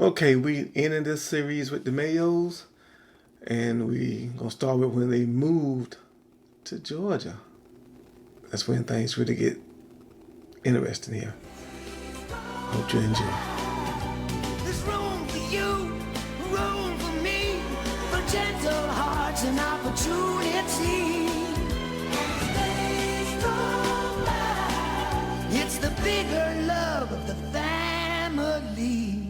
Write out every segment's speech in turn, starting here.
Okay, we ended this series with the Mayos, and we gonna start with when they moved to Georgia. That's when things really get interesting here. Hope you enjoy. There's room for you, room for me, for gentle hearts and opportunity. It's the bigger love of the family.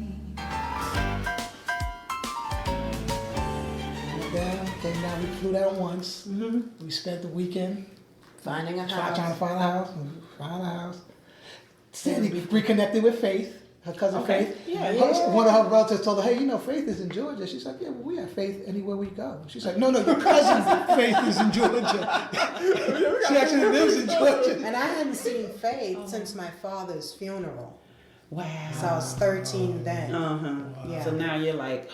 Came down, we flew down once. We spent the weekend Finding a trying to house. find a house. Found a house. Sandy reconnected with Faith, her cousin Okay. Faith. Yeah, One of her relatives told her, hey, you know, Faith is in Georgia. She's like, yeah, well, we have Faith anywhere we go. She's like, no, your cousin Faith is in Georgia. She actually lives in Georgia. And I hadn't seen Faith since my father's funeral. Wow. So I was 13 then. Yeah. So now you're like,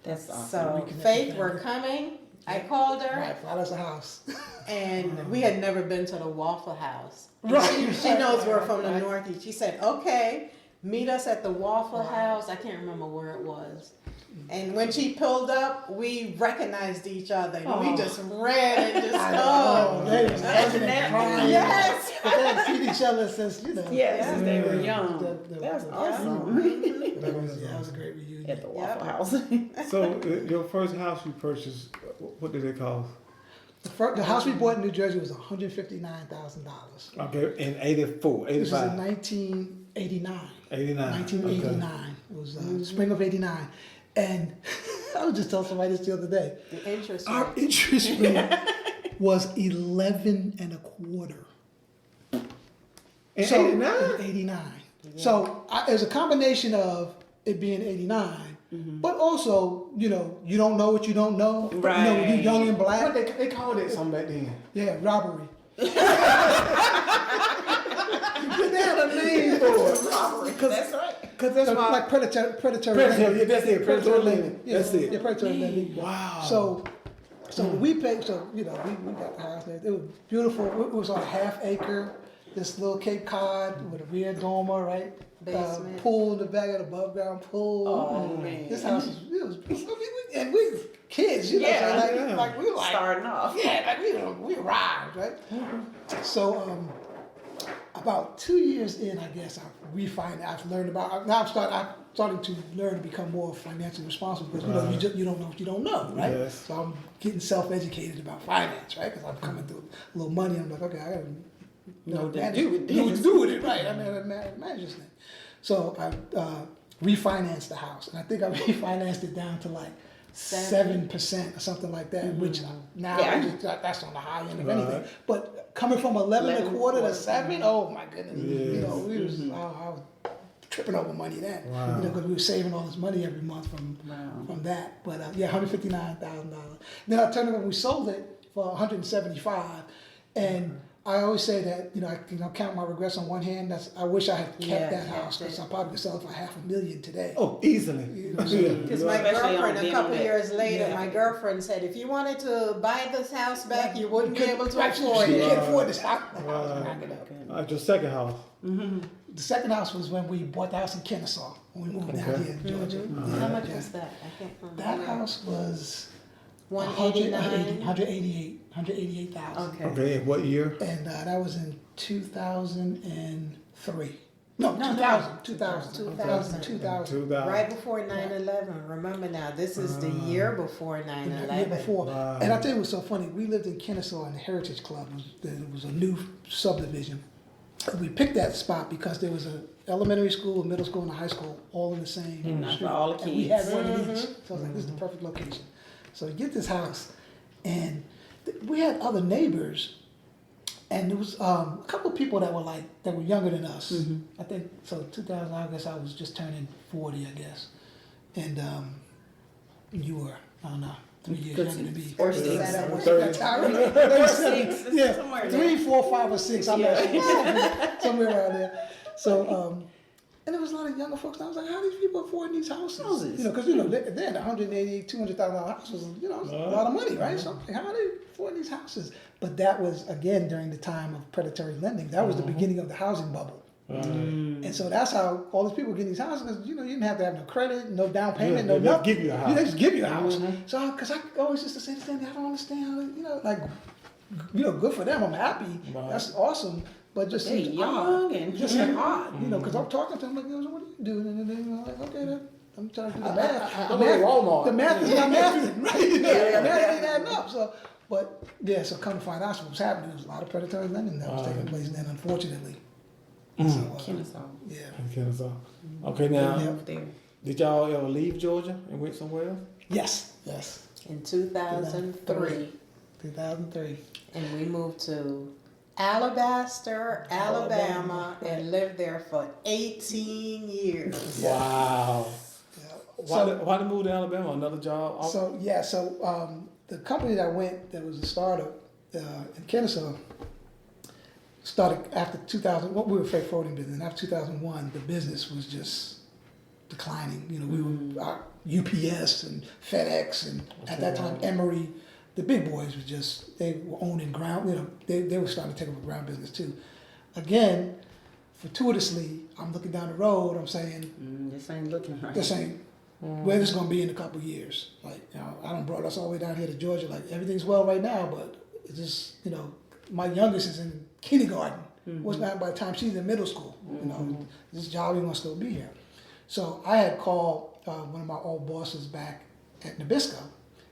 that's awesome. So Faith, we're coming. I called her, Right, find us a house. and we had never been to the Waffle House. And Right. She knows we're from the Northeast. She said, okay, meet us at the Waffle House. I can't remember where it was. And when she pulled up, we recognized each other. And we just ran and just, Oh, they was hugging and that- crying. yes. But they had seen each other since, you know. Yes, since they were young. That's awesome. That was a great reunion. At the Waffle House. So your first house you purchased, what did it cost? The house we bought in New Jersey was $159,000. Okay, in 84, This was in 85, 1989. 89. 1989. It was spring of '89, and I was just telling somebody this the other day. The interest Our rate. interest rate was 11 and a quarter. In So 89? in '89. So there's a combination of it being '89, but also you don't know what you don't know. Right. You know, when you're young and black. What they called it something back then? Yeah, robbery. They had a name for it. Robbery. That's right. Because that's like predatory. Predatory, yeah, that's it, predatory lending. Yeah, That's it. Yeah, predatory lending. Wow. So we paid. So we got the house there. It was beautiful. It was on a half acre. This little Cape Cod with a rear dormer, right? Basement. Pool in the back of the above ground pool. Oh, man. This house and we kids, you know, Yeah, so yeah. like we were like Starting off. yeah, like we arrived, right? So about 2 years in, I guess I've learned about. Now I'm starting to learn to become more financially responsible because you don't know what you don't know, right? Yes. So I'm getting self-educated about finance, right? Because I'm coming through a little money. I'm like, okay, I gotta Know what to manage- do with know what this. to do with it, right? I mean, I manage this thing. So I refinanced the house, and I think I refinanced it down to like 7% or something like that, which now Yeah. that's on the high end of anything. But coming from 11 and a quarter to 7, oh my goodness, you know, we was I was tripping over money then, Wow. you know, because we were saving all this money every month from that. But yeah, $159,000. Then I turned it when we sold it for 175, and I always say that I count my regrets on one hand. I wish I had kept that house because I probably could sell it for $500,000 today. Oh, easily. Because my Especially on girlfriend, a the couple internet. years later, Yeah. my girlfriend said, if you wanted to buy this house back, you wouldn't be able to afford You it. can't afford this house. Knock it up. Your second house. The second house was when we bought the house in Kennesaw, when we moved down Okay. here in Georgia. How much was that? I can't remember. That house was 189. 188,000. Okay. Okay, and what year? And that was in 2003. No, 2000. 2000. Right before 9/11. Remember now, this is the year before The 9/11. year before. Wow. And I'll tell you what's so funny. We lived in Kennesaw and the Heritage Club. It was a new subdivision. We picked that spot because there was an elementary school, a middle school, and a high school all in the same Enough street. for all the And we kids. had one in each. So I was like, this is the perfect location. So we get this house, and we had other neighbors, and there was a couple of people that were younger than us. I think so. 2000, I guess I was just turning 40, I guess, and you were, I don't know, 3 years younger than me. Or six. That was- 30. that's how I remember. 37. Six, Yeah, somewhere 3, 4, 5, or 6. I'm not Yeah. sure. Somewhere around there. So, and there was a lot of younger folks. And I was like, how do these people afford these houses? Because then $180,000, $200,000 house was a lot of money, right? So I'm like, how do they afford these houses? But that was again during the time of predatory lending. That was the beginning of the housing bubble. And so that's how all these people get these houses, because you didn't have to have no credit, no down payment, Yeah, no they just nothing. give you a house. They just give you a house. So, because I always used to say the same thing, I don't understand, like, good for them, I'm happy, Right. that's awesome, but just They seems young odd. and- Just seems odd, because I'm talking to them like, so what are you doing? And then I'm like, okay, then I'm trying to do the math. I work at Walmart. The math is not mathing, right? The Yeah. math ain't adding up. So, but yeah, so come to find out what was happening, there was a lot of predatory lending that was taking place then, unfortunately. So, Kennesaw. yeah. In Kennesaw. Okay, now, Yeah. Up there. did y'all ever leave Georgia and went somewhere else? Yes. In 2003. 2003. And we moved to Alabaster, Alabama, and lived there for 18 years. Wow. Yeah. Why did you move to Alabama? Another job? So the company that I went, that was a startup in Kennesaw, started after 2000. Well, we were a freight forwarding business. And after 2001, the business was just declining. We were UPS and FedEx, and at that time Emory, the big boys were just, they were owning ground. They were starting to take over ground business too. Again, fortuitously, I'm looking down the road. I'm saying, This ain't looking right. this ain't where this is going to be in a couple of years. Like, I done brought us all the way down here to Georgia. Like, everything's well right now, but it's just, my youngest is in kindergarten. Was not by the time she's in middle school. This job ain't gonna still be here. So I had called one of my old bosses back at Nabisco,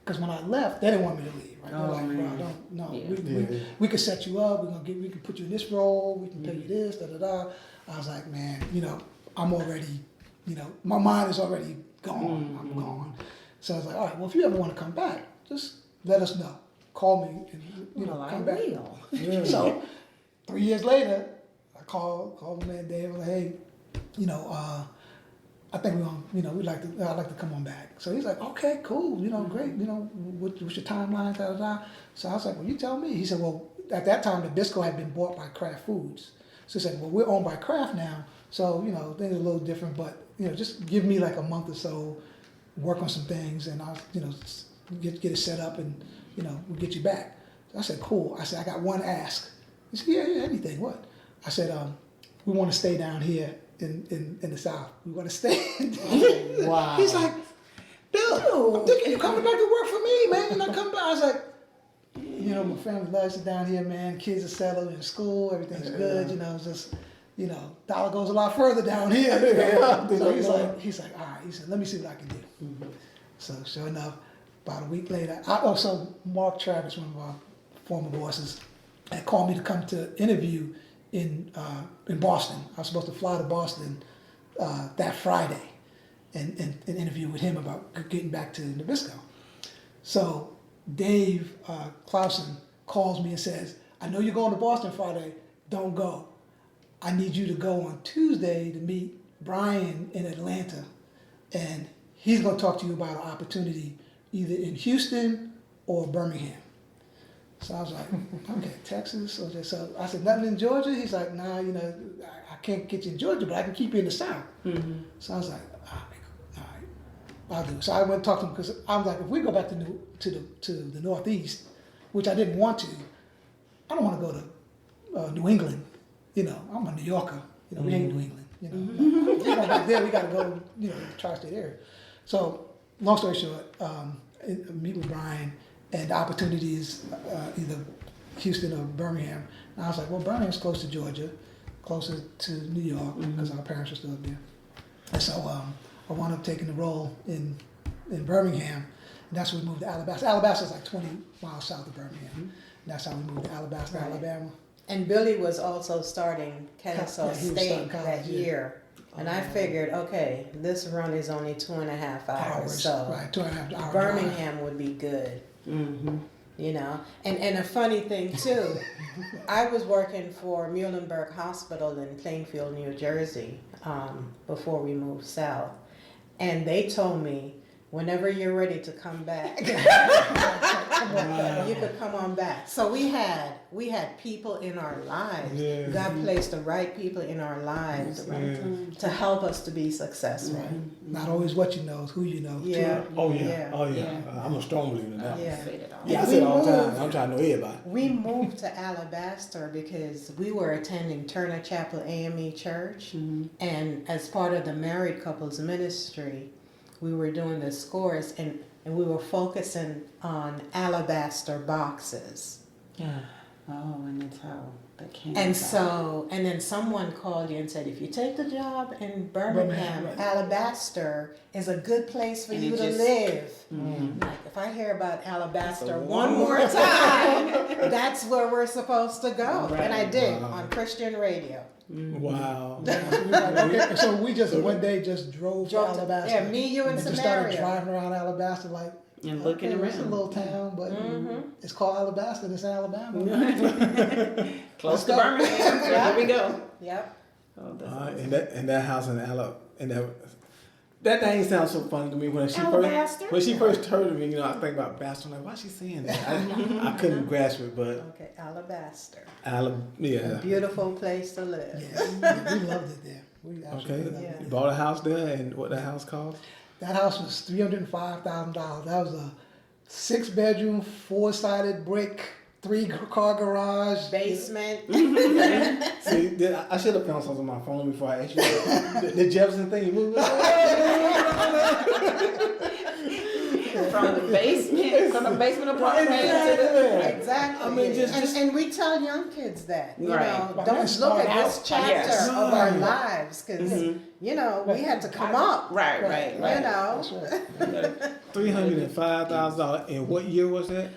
because when I left, they didn't want me to leave. Right? They're like, bro, no, Yeah. we can set you up. We can put you in this role. We can pay you this, da da da. I was like, man, I'm already, my mind is already gone. I'm gone. So I was like, all right, well, if you ever want to come back, just let us know. Call me and Well, I come back. will. Yeah. So 3 years later, I called my man Dave. I was like, hey, I think we're gonna, I'd like to come on back. So he's like, okay, cool, great. What's your timeline? Da da da. So I was like, well, you tell me. He said, well, at that time, the Bisco had been bought by Kraft Foods. So he said, well, we're owned by Kraft now, so things are a little different. But just give me like a month or so, work on some things, and I'll get it set up, and we'll get you back. So I said, cool. I said, I got one ask. He said, yeah, anything. What? I said, we want to stay down here in the South. We want to stay. Wow. He's like, Bill, I'm thinking you coming back to work for me, man. You're not coming back. I was like, my family loves it down here, man. Kids are settled in school. Everything's good. It's just, dollar goes a lot further down here. So he's like, all right. He said, let me see what I can do. So sure enough, about a week later, so Mark Travis, one of our former bosses, had called me to come to interview in Boston. I was supposed to fly to Boston that Friday and interview with him about getting back to Nabisco. So Dave Clausen calls me and says, I know you're going to Boston Friday, don't go. I need you to go on Tuesday to meet Brian in Atlanta, and he's going to talk to you about an opportunity either in Houston or Birmingham. So I was like, okay, Texas. So I said, nothing in Georgia? He's like, nah, I can't get you in Georgia, but I can keep you in the South. So I was like, all right, I'll do it. So I went and talked to him, because I was like, if we go back to the Northeast, which I didn't want to, I don't want to go to New England. I'm a New Yorker. We ain't New England. If we go back there, we got to go, the tri-state area. So long story short, meet with Brian, and the opportunity is either Houston or Birmingham. And I was like, well, Birmingham's close to Georgia, closer to New York, because our parents are still up there. And so I wound up taking the role in Birmingham, and that's when we moved to Alabaster. Alabaster is like 20 miles south of Birmingham. And that's how we moved to Alabaster, Alabama. And Billy was also starting Kennesaw Yeah, he was State starting college, that yeah. year. And I figured, okay, this run is only 2.5 hours, so right, 2.5 hours. Birmingham would be good. And a funny thing too, I was working for Muhlenberg Hospital in Plainfield, New Jersey, before we moved south, and they told me whenever you're ready to come back, you could come on back. So we had people in our lives. Yeah. God placed the right people in our lives to help us to be successful. Not always what you know, it's who you know. Yeah. Oh yeah. Yeah. Oh yeah. I'm a strong believer in that. Yeah. Yeah, I say it all the time. I'm trying to know everybody. We moved to Alabaster because we were attending Turner Chapel AME Church, and as part of the married couples ministry, we were doing this course, and we were focusing on alabaster boxes. Oh, and that's how that came And about. so, and then someone called you and said, if you take the job in Birmingham, right. Alabaster is a good place for And you it to just- live. Like, if I hear about Alabaster one more time, that's where we're supposed to go. Right. And I did Wow. on Christian radio. Wow. So we were like, okay. And so we just one day just drove to Drove to- Alabaster. yeah, me, you, and just started Samaria. driving around Alabaster like, And looking okay, it's a around. little town, but it's called Alabaster. And it's in Alabama. Close Let's to go. Birmingham. So there we go. Yep. Oh, that's And that house in Alabama, and that name sounds so funny to me when Alabaster? she first heard of me. You know, I think about Bastard. I'm like, why is she saying that? I couldn't grasp it, but Okay, Alabaster. yeah. Beautiful place to live. Yeah, we loved it there. We absolutely Okay. loved Yeah. it. You bought a house there, and what that house cost? That house was $305,000. That was a 6-bedroom, 4-sided brick, 3-car garage. Basement. See, I should have found something on my phone before I asked you. The Jefferson thing, you moved from the basement apartment to the. Exactly. I mean, just- and we tell young kids that, you Right. know, But don't that's look smart at this out. chapter Yes. of our Right. lives, because, you know, we had to come up, Right, right, you right. know. That's right. $305,000. And what year was that?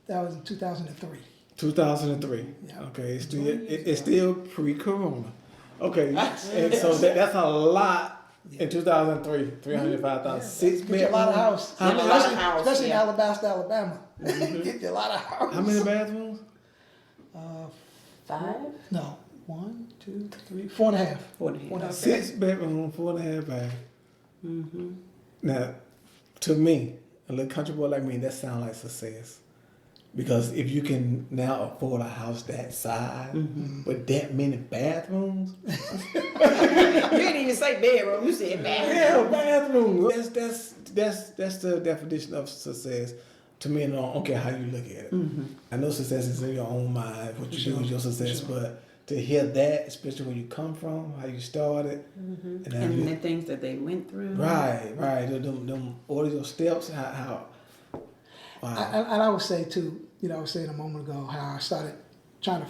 That was in 2003. 2003. Yeah. Okay, it's still pre-corona. Okay, and so that's a lot in 2003. 305,000. 6 Get you a lot of house. How many- Especially in yeah. Alabaster, Alabama. Get you a lot of house. How many bathrooms? 5? No. 1, 2, 3, 4.5. 4.5. 6 bedroom, 4.5 bath. Now, to me, a little country boy like me, that sounds like success. Because if you can now afford a house that size with that many bathrooms, You didn't even say bedroom. You said bathroom. yeah, bathrooms. That's the definition of success. To me, and I don't care how you look at it. I know success is in your own mind. What you do is your success, but to hear that, especially where you come from, how you started, and how And you, the things that they went through. right, them order your steps, how wow. And I would say too, you know, I was saying a moment ago how I started trying to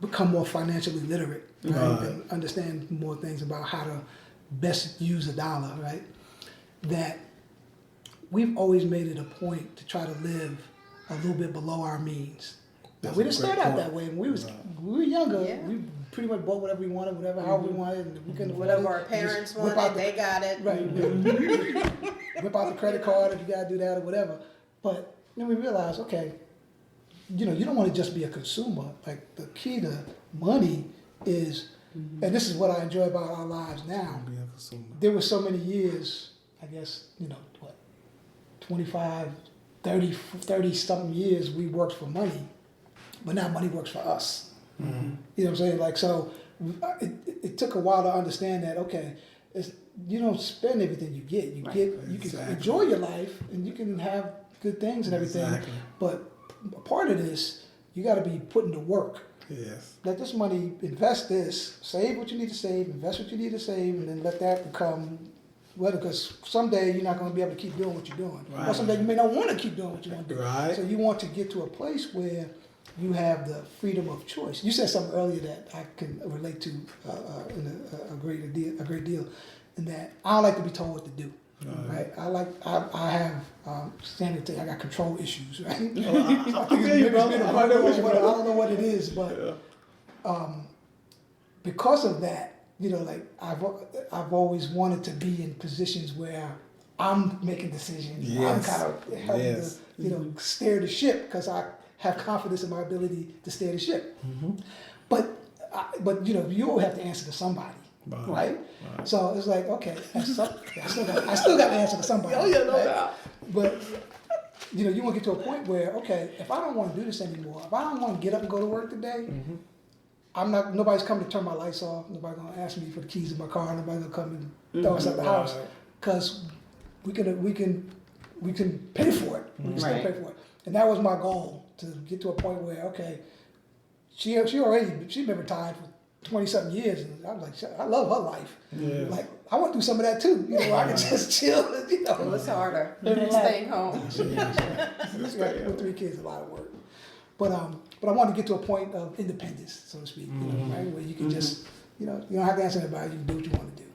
become more financially literate, right? Right. And understand more things about how to best use a dollar, right? That we've always made it a point to try to live a little bit below our means. Now, That's we a didn't great start out point. that way. When we were younger, Yeah. we pretty much bought whatever we wanted, whatever how we wanted, and we couldn't afford Whatever it, our we just parents whip out wanted, the- they got it. Right. Whip out the credit card if you gotta do that or whatever. But then we realized, okay, you know, you don't want to just be a consumer. Like the key to money is, and this is what I enjoy about our lives now. Be a consumer. There were so many years, I guess, you know, what, 25, 30 something years we worked for money, but now money works for us. You know what I'm saying? Like, so it took a while to understand that, okay, it's, you don't spend everything you get. You Right. get, you Exactly. can enjoy your life and you can have good things and everything. Exactly. But a part of this, you got to be putting to work. Yes. Let this money, invest this, save what you need to save, invest what you need to save, and then let that become, well, because someday you're not going to be able to keep doing what you're doing. Or Right. someday you may not want to keep doing what you want to do. Right. So you want to get to a place where you have the freedom of choice. You said something earlier that I can relate to in a great deal, in that I don't like to be told what to do. Right. I have standard thing. I got control issues. Right. I feel you, brother. I don't know what it is, but because of that, you know, like I've always wanted to be in positions where I'm making decisions. Yes. I'm kind of helping Yes. to, you know, steer the ship because I have confidence in my ability to steer the ship. But you know, you always have to answer to somebody. right? So it's like, okay, I still got to answer to somebody. Oh yeah, no right? doubt. But you know, you want to get to a point where, okay, if I don't want to do this anymore, if I don't want to get up and go to work today, nobody's coming to turn my lights off. Nobody's going to ask me for the keys to my car. Nobody's going to come and throw us out the house because we can pay for it. We can still Right. pay for it. And that was my goal, to get to a point where, okay, she's been retired for 20-something years, and I was like, I love her life. Yeah. Like, I want to do some of that too. You know, where I can just chill. You know, It was harder than staying home. with 3 kids, a lot of work. But I want to get to a point of independence, so to speak. You know, right, where you can just, you know, you don't have to answer anybody. You can do what you want to do.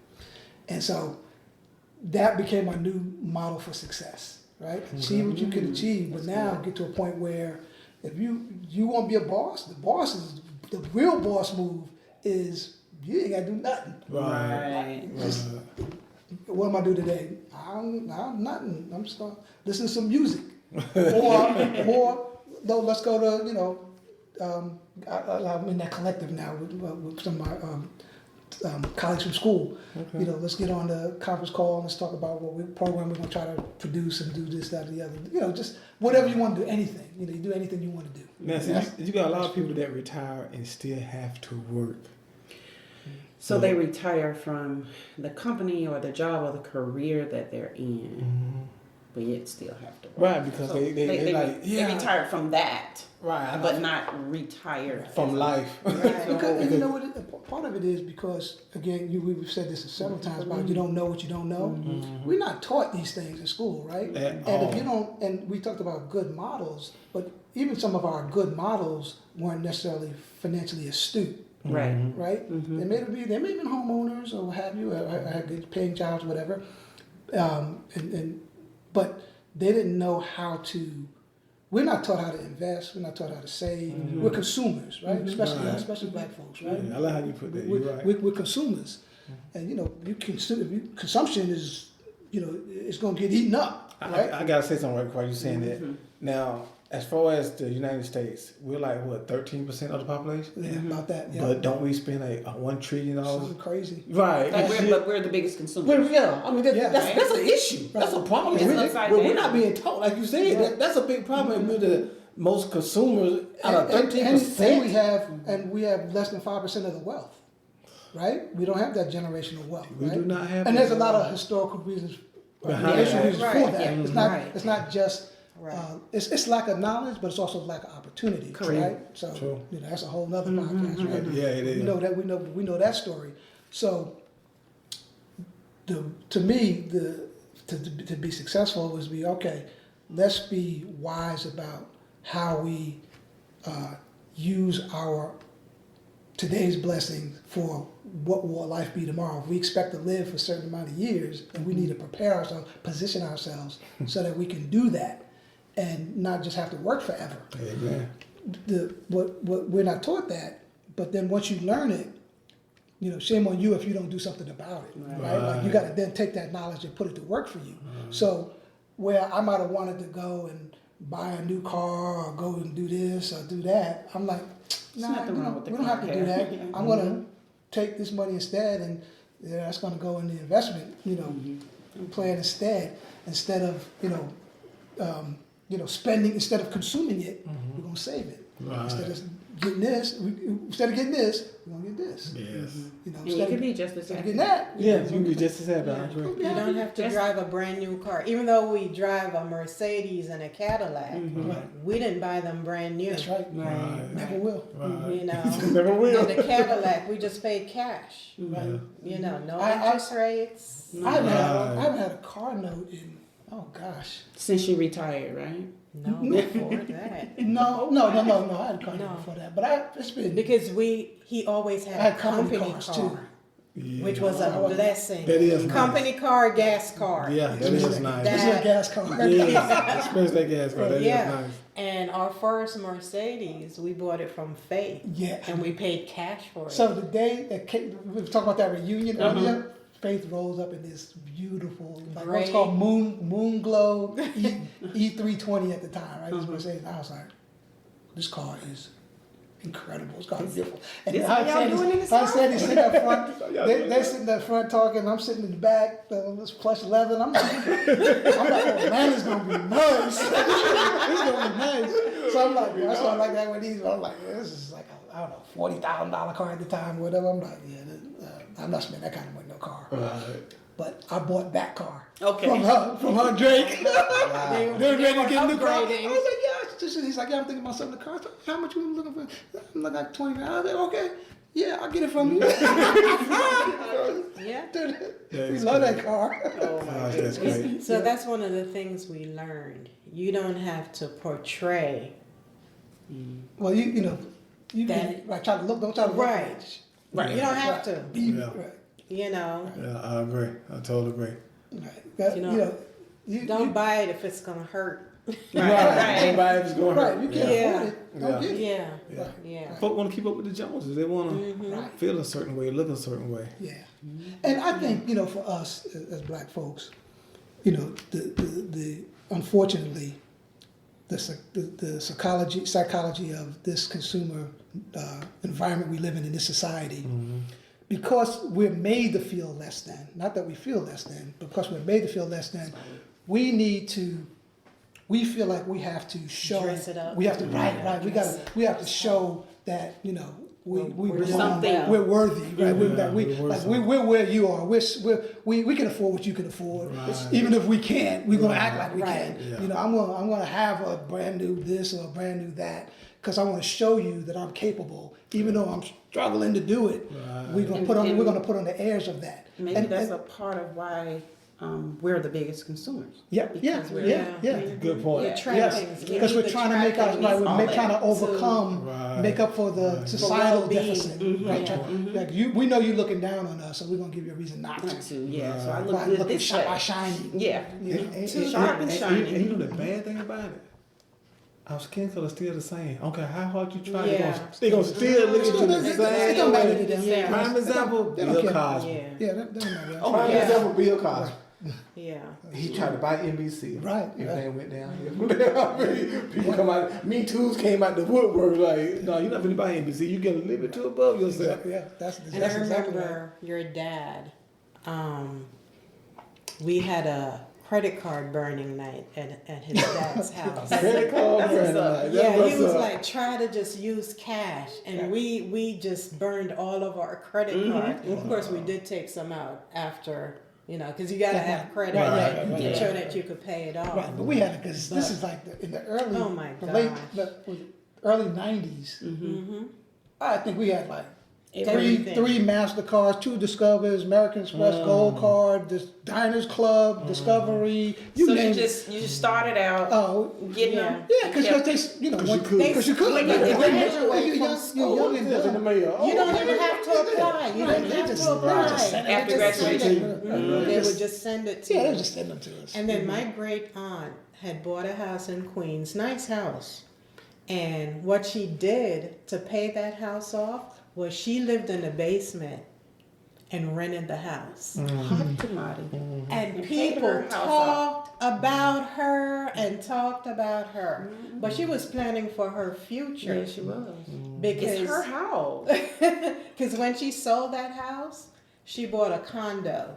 And so that became my new model for success. Right, achieve what you can achieve, but now get to a point where if you want to be a boss, the real boss move is you ain't got to do nothing. Right. Just, what am I do today? I'm nothing. I'm just gonna listen to some music, or no, let's go to, you know, I'm in that collective now with some of my colleagues from school. Okay. You know, let's get on the conference call and let's talk about what program we're gonna try to produce and do this, that, and the other. You know, just whatever you want to do, anything. You know, you do anything you want to do. Now, see, you got a lot of people that retire and still have to work. So they retire from the company or the job or the career that they're in, but yet still have to work. Right, because So they like, yeah. they retired from that, Right, but not retired from life. Right. Because, and you know what? Part of it is because, again, we've said this several times about you don't know what you don't know. We're not taught these things in school, right? At And if all. you don't, and we talked about good models, but even some of our good models weren't necessarily financially astute, Right. right? They may have been homeowners or what have you, or had good paying jobs, whatever, but they didn't know how to. We're not taught how to invest. We're not taught how to save. We're consumers, right? Especially black folks, right? Yeah, I like how you put that. You're right. We're consumers, and you know, consumption is, you know, it's going to get eaten up, right? I gotta say something right before you saying that. Now, as far as the United States, we're like what 13% of the population. Yeah, about that. Yeah, But don't we spend like $1 trillion? something crazy. Right. Like But we're the biggest consumers. yeah, I mean Yeah. that's an issue. That's a problem. It's upside We're down. not being taught, like you said. That's a big problem. We're the most consumers out of And 13%. and we have less than 5% of the wealth, right? We don't have that generational wealth. We right? do not have And there's a that. lot of historical reasons, Behind racial that. reasons for Right. that. Yeah. It's not just. Right. It's lack of knowledge, but it's also lack of opportunity, right? So True. you know, that's a whole nother podcast, right? Yeah, it is. We know that we know that story. So to me, to be successful was be okay. Let's be wise about how we use our today's blessings for what will life be tomorrow. If we expect to live for a certain amount of years, and we need to prepare ourselves, position ourselves so that we can do that and not just have to work forever. Amen. What we're not taught that, but then once you learn it, you know, shame on you if you don't do something about it, right? Like you got to then take that knowledge and put it to work for you. So where I might have wanted to go and buy a new car or go and do this or do that, I'm like, nah, nothing wrong with the we don't have to car do that. here. I'm gonna take this money instead, and that's gonna go in the investment, you know, plan instead of spending, instead of consuming it, we're gonna save it. Right. Instead of getting this, we're gonna get this. Yes. You know, And you instead can of be just as getting happy. that, Yeah, you can be just as happy. I agree. You don't have to drive a brand new car. Even though we drive a Mercedes and a Cadillac, we didn't buy them brand new. that's right. Right. Never will. You know, Never will. and the Cadillac, we just paid cash. Right. You know, no I- interest rates. I haven't Right. had a car note in, oh gosh. Since you retired, right? No, before that. No, I had a car No. note before that, but it's been. Because he always I had had a company company cars, car, too. Yeah. which was a blessing. That is nice. Company car, gas car. Yeah, that is nice. This is a gas car. Yes, especially that gas car. That is Yeah. nice. And our first Mercedes, we bought it from Faith. Yeah. And we paid cash for it. So the day that we were talking about that reunion earlier, Faith rolls up in this beautiful, like what's Gray. called moon glow E320 at the time, right? This Mercedes. I was like, this car is incredible. It's gonna be beautiful. And This how y'all doing in the I South? said he's sitting up front. They sitting up front talking. I'm sitting in the back. This plush leather. And I'm like, oh man, it's gonna be nice. It's gonna be nice. So I'm like, that's why I like that with these. I'm like, yeah, this is like I don't know, $40,000 car at the time, or whatever. I'm like, I'm not spending that kind of money on no car. Right. But I bought that car. Okay. From her Drake. They're ready to get a new car. I was upgrading. like, yeah. He's like, yeah, I'm thinking about selling the car. I said, how much you looking for? I'm looking at 20 grand. I was like, okay. Yeah, I'll get it from you. Yeah. We love that car. Oh my Gosh, that's goodness. great. So that's one of the things we learned. You don't have to portray. Well, you know, you That- can like try to look, don't try to look Right. rich. Right. You don't have to. Be Yeah. right. You know. Yeah, I agree. I totally agree. Right. That, You you know, know, Don't buy it if it's gonna hurt. Right. Everybody's going right. You can't Yeah. afford it. Don't get it. Yeah. Yeah. Yeah. Folk want to keep up with the Joneses. They want to Right. feel a certain way, look a certain way. Yeah, and I think for us as black folks, the unfortunately, the psychology of this consumer environment we live in this society, because we're made to feel less than. Not that we feel less than, but because we're made to feel less than, we feel like we have to show. Dress it up. We have to right. We have to show that we belong, something. we're worthy, right? we're worth We're where you are. We can afford what you can afford. Right. Even if we can't, we're gonna act like we Right. can. Yeah. I'm gonna have a brand new this or a brand new that because I want to show you that I'm capable, even though I'm struggling to do it. Right. We're gonna put on the airs of that. Maybe that's a part of why we're the biggest consumers. Yeah. Because we're- Yeah. Good point. You track Yes, things. because we're trying to make our we're trying to overcome, Right. make up for the societal well-being. deficit. Mm-hmm. Right? Like we know you're looking down on us, so we're gonna give you a reason not Not to. to, yeah. So I By look good looking this way. shiny. Yeah. Yeah. Sharp and shiny. And you know the bad thing about it? Our skin color still the same. I don't care how hard you try, Yeah. they gonna still look at you the It same don't matter way. to them. Yeah. Prime example, They don't Bill care. Cosby. Yeah. Yeah, that doesn't matter. Oh, Prime yeah. example, Bill Cosby. Yeah. He tried to buy NBC. Right. Everything went down. People come out. Me Too's came out the woodwork like, no, you're not gonna buy NBC. You get a little bit too above yourself. Yeah, that's And I exactly right. remember your dad. We had a credit card burning night at his dad's house. Credit card, friend. Yeah, he was like, try to just use cash, and we just burned all of our credit cards. Of course, we did take some out after, because you gotta have credit Right. to show that you could pay it off. Right, but we had it because this is like in the early, Oh my the late, gosh. early '90s. Mm-hmm. I think we had like Everything. three MasterCards, 2 Discovers, American Express Gold Card, this Diners Club, Discovery. You So name you it. just started out Oh, getting Yeah. them. yeah, because they, because you could. When you graduate You're from young, school, you're young and in the dumb. mail. You don't even have to apply. You don't They have just- to apply. they just send it. They After just send graduation. it. Mhm. They would just send it to Yeah, you. they just send them to us. And then my great aunt had bought a house in Queens, nice house. And what she did to pay that house off was she lived in the basement and rented the house. Hot commodity. And paid people her house talked about her and talked about her. But she was planning for her future. Yeah, she was. Because It's her house. Because when she sold that house, she bought a condo.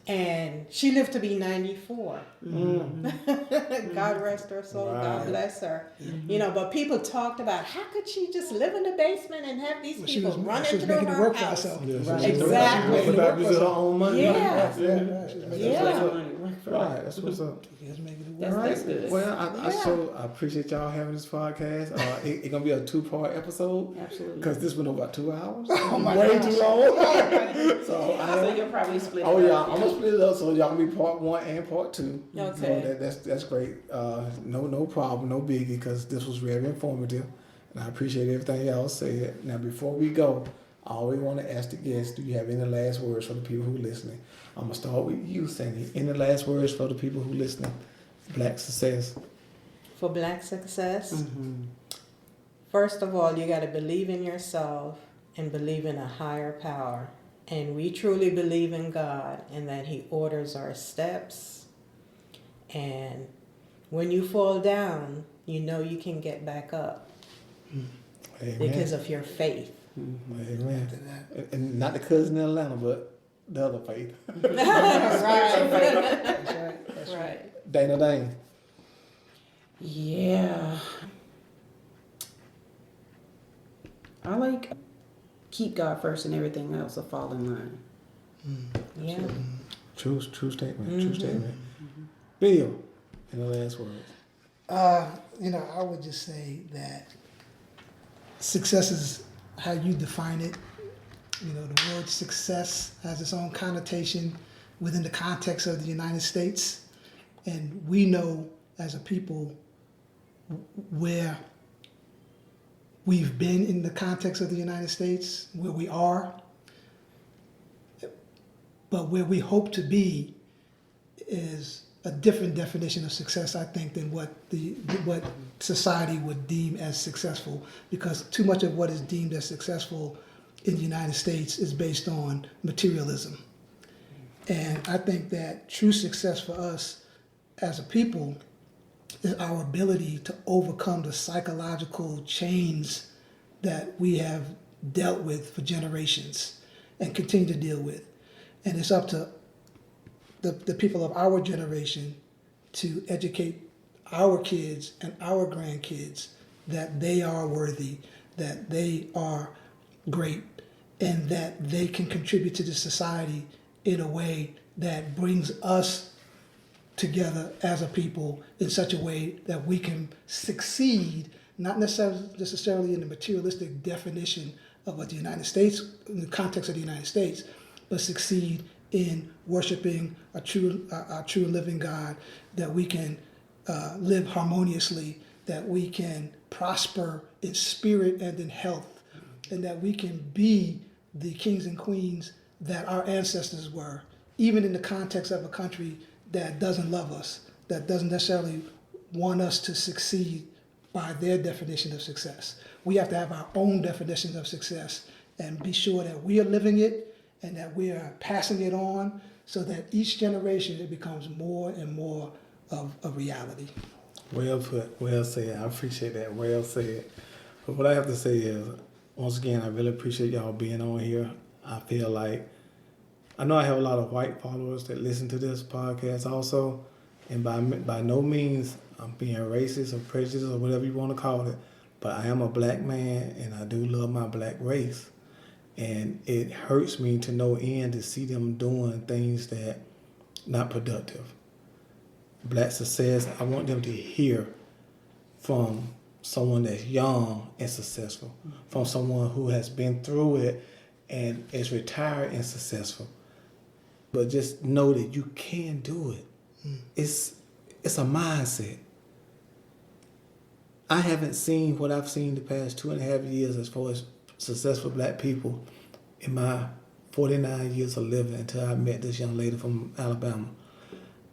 And she lived to be 94. God rest her soul. God Right. bless her. But people talked about how could she just live in the basement and have these She people was running through making it her work for house. herself. Exactly. Without using her own money. Yeah. Yeah, she was making it Yeah. work. Right, that's what's up. She was making it work. That's good. Well, I Yeah. appreciate y'all having this podcast. It's gonna be a 2-part episode Absolutely. because this went over about 2 hours. Oh my Way gosh. too long. So So you'll probably split Oh it yeah, up. I'm gonna split it up so y'all can be part 1 and part 2. Okay. So that's great. No problem, no biggie, because this was very informative, and I appreciate everything y'all said. Now before we go, I always want to ask the guests: do you have any last words for the people who are listening? I'm gonna start with you, Cindy. Any last words for the people who are listening? Black success. For black success, first of all, you got to believe in yourself and believe in a higher power. And we truly believe in God and that He orders our steps. And when you fall down, you know you can get back up. Amen. because of your faith. Amen. After that. And not the cousin in Atlanta, but the other faith. Right. That's right. That's right. Right. Dana Dane. Yeah. I like keep God first and everything else will fall in line. Yeah. True statement. True statement. Bill, in the last words. You know, I would just say that success is how you define it. You know, the word success has its own connotation within the context of the United States. And we know as a people where we've been in the context of the United States, where we are, but where we hope to be is a different definition of success, I think, than what society would deem as successful, because too much of what is deemed as successful in the United States is based on materialism. And I think that true success for us as a people is our ability to overcome the psychological chains that we have dealt with for generations and continue to deal with. And it's up to the people of our generation to educate our kids and our grandkids that they are worthy, that they are great, and that they can contribute to the society in a way that brings us together as a people in such a way that we can succeed, not necessarily in the materialistic definition of what the United States, in the context of the United States, but succeed in worshiping a true and living God, that we can live harmoniously, that we can prosper in spirit and in health, and that we can be the kings and queens that our ancestors were, even in the context of a country that doesn't love us, that doesn't necessarily want us to succeed by their definition of success. We have to have our own definitions of success and be sure that we are living it and that we are passing it on, so that each generation it becomes more and more of a reality. Well put, well said. I appreciate that. Well said. But what I have to say is, once again, I really appreciate y'all being on here. I feel like, I know I have a lot of white followers that listen to this podcast also, and by no means I'm being racist or prejudiced or whatever you want to call it, but I am a black man and I do love my black race. And it hurts me to no end to see them doing things that not productive. Black success, I want them to hear from someone that's young and successful, from someone who has been through it and is retired and successful. But just know that you can do it. It's a mindset. I haven't seen what I've seen the past 2.5 years as far as successful black people in my 49 years of living until I met this young lady from Alabama.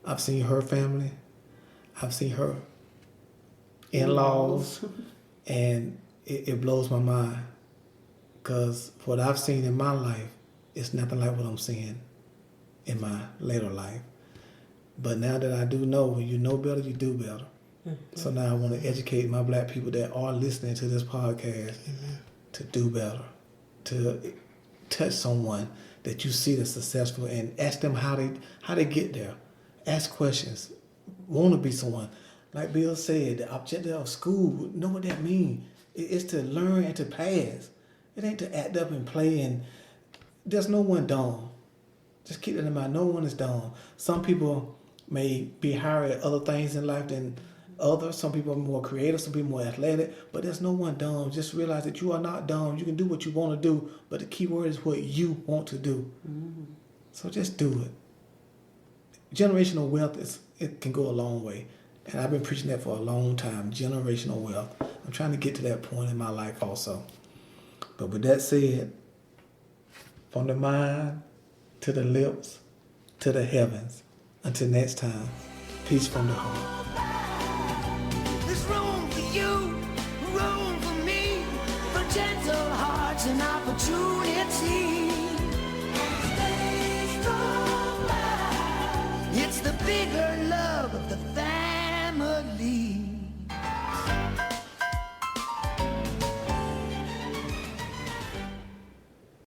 I've seen her family, I've seen her in-laws, and it blows my mind, because what I've seen in my life is nothing like what I'm seeing in my later life. But now that I do know, when you know better, you do better. So now I want to educate my black people that are listening to this podcast to do better, to touch someone that you see that's successful and ask them how they get there. Ask questions. Want to be someone. Like Bill said, the objective of school, know what that means. It's to learn and to pass. It ain't to act up and play, and there's no one dumb. Just keep that in mind. No one is dumb. Some people may be higher at other things in life than others. Some people are more creative, some people more athletic, but there's no one dumb. Just realize that you are not dumb. You can do what you want to do, but the key word is what you want to do. So just do it. Generational wealth, it can go a long way. And I've been preaching that for a long time, generational wealth. I'm trying to get to that point in my life also. But with that said, from the mind to the lips to the heavens, until next time, peace from the heart.